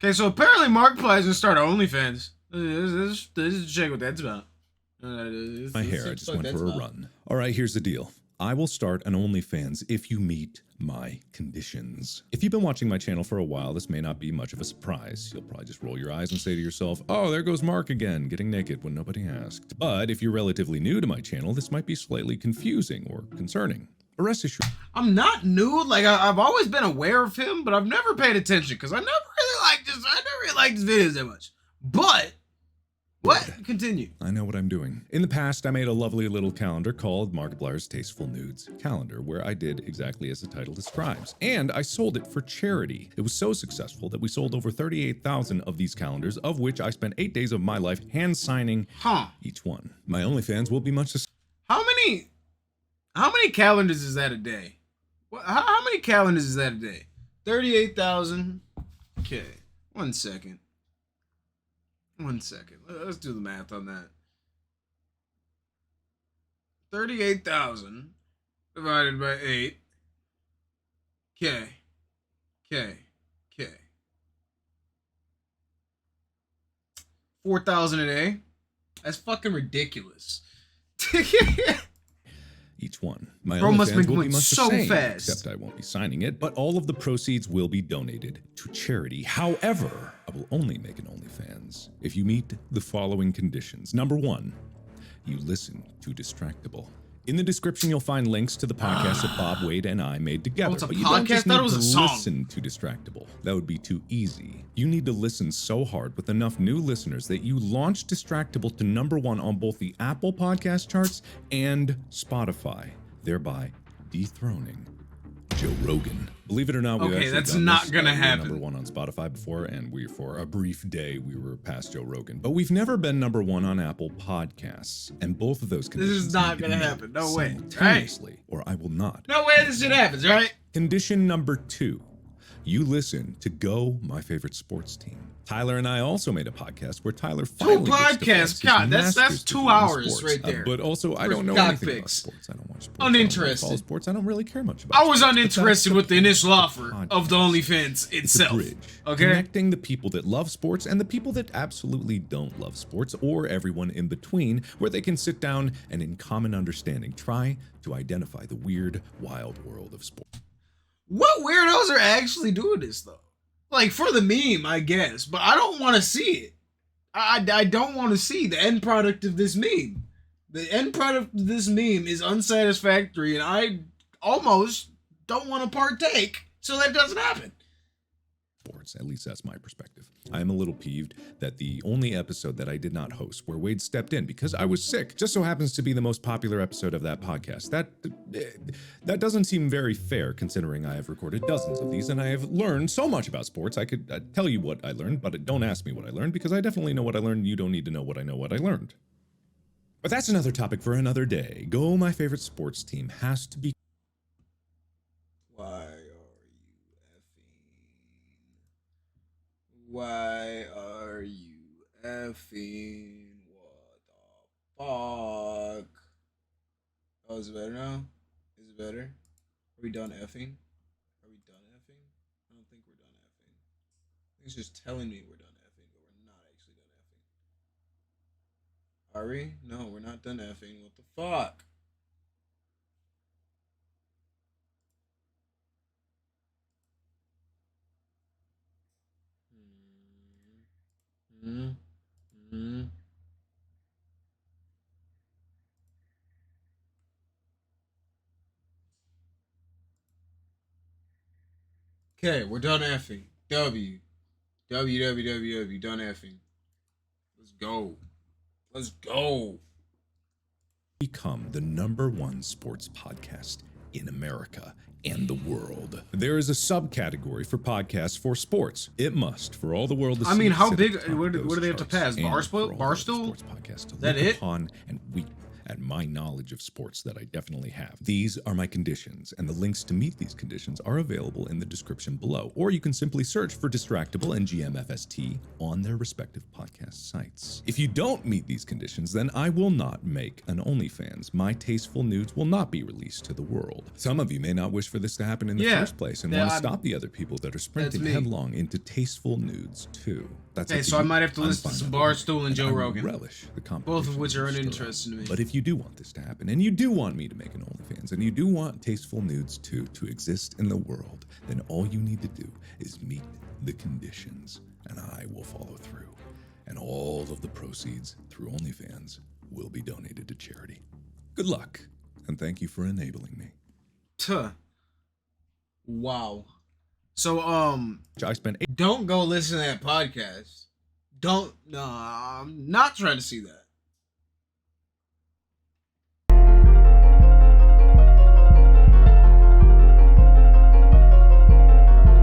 Okay, so apparently Markiplier is gonna start OnlyFans. This is check what that's about. My hair, I just went for a run. All right, here's the deal. I will start an OnlyFans if you meet my conditions. If you've been watching my channel for a while, this may not be much of a surprise. You'll probably just roll your eyes and say to yourself, oh, there goes Mark again, getting naked when nobody asked. But if you're relatively new to my channel, this might be slightly confusing or concerning. But rest assured, I'm not new. Like I've always been aware of him, but I've never paid attention because I never really liked his videos that much. But what? Continue. I know what I'm doing. In the past, I made a lovely little calendar called Markiplier's Tasteful Nudes Calendar, where I did exactly as the title describes. And I sold it for charity. It was so successful that we sold over 38,000 of these calendars, of which I spent 8 days of my life hand signing each one. My OnlyFans will be much the same. How many calendars is that a day? How many calendars is that a day? 38,000. Okay, 1 second. 1 second. Let's do the math on that. 38,000 divided by 8. Okay. 4,000 a day? That's fucking ridiculous. Each one. My Bro must OnlyFans be will going be much so the same, fast. except I won't be signing it, but all of the proceeds will be donated to charity. However, I will only make an OnlyFans if you meet the following conditions. Number 1, you listen to Distractable. In the description, you'll find links to the podcast that Bob, Wade, and I made together. It's a but you don't podcast? just I thought need it was to a song. listen to Distractable. That would be too easy. You need to listen so hard with enough new listeners that you launch Distractable to number 1 on both the Apple podcast charts and Spotify, thereby dethroning Joe Rogan. Believe it or not, Okay, that's not gonna happen. Number 1 on Spotify before, and for a brief day we were past Joe Rogan. But we've never been number 1 on Apple Podcasts, and both of those conditions. This is not need to gonna be met happen. No way. simultaneously, or I will not. No way this shit happens, right? Condition number 2. You listen to Go, my favorite sports team. Tyler and I also made a podcast where Tyler finally gets to flex his God, that's master's 2 degree in hours sports. right there. But also, I For don't know cock anything about picks. sports. I don't watch sports. Uninterested. I don't follow sports. I don't really care much about I was sports, but uninterested that's with the initial point offer of of the podcast. OnlyFans It's a itself. bridge, Okay? connecting the people that love sports and the people that absolutely don't love sports, or everyone in between, where they can sit down and in common understanding try to identify the weird, wild world of sports. What weirdos are actually doing this though? Like for the meme, I guess, but I don't want to see it. I don't want to see the end product of this meme. The end product of this meme is unsatisfactory, and I almost don't want to partake, so that doesn't happen. Sports. At least that's my perspective. I am a little peeved that the only episode that I did not host, where Wade stepped in because I was sick, just so happens to be the most popular episode of that podcast. That doesn't seem very fair, considering I have recorded dozens of these and I have learned so much about sports. I could tell you what I learned, but don't ask me what I learned because I definitely know what I learned. You don't need to know what I learned. But that's another topic for another day. Go, my favorite sports team has to be. Why are you effing? What the fuck? Oh, is it better now? Is it better? Are we done effing? Are we done effing? I don't think we're done effing. I think it's just telling me we're done effing, but we're not actually done effing. Are we? No, we're not done effing. What the fuck? Okay, we're done effing. W. Done effing. Let's go. Let's go. Become the #1 sports podcast in America and the world. There is a subcategory for podcasts for sports. It must, for all the world to see. I mean, how sit big? at the top What of do those they have to charts pass? and for all the Barstool? sports podcasts to That look it? upon and weep at my knowledge of sports that I definitely have. These are my conditions, and the links to meet these conditions are available in the description below, or you can simply search for Distractable and GMFST on their respective podcast sites. If you don't meet these conditions, then I will not make an OnlyFans. My tasteful nudes will not be released to the world. Some of you may not wish for this to happen in the first place and want to stop the other people that are sprinting headlong into tasteful nudes too. That's okay, so I might have to listen to some Barstool and Joe Rogan, relish the both of which are uninteresting to me. But if you do want this to happen, and you do want me to make an OnlyFans, and you do want tasteful nudes too to exist in the world, then all you need to do is meet the conditions, and I will follow through. And all of the proceeds through OnlyFans will be donated to charity. Good luck, and thank you for enabling me. Tuh. Wow. So, I spent don't go listen to that podcast. No, I'm not trying to see that.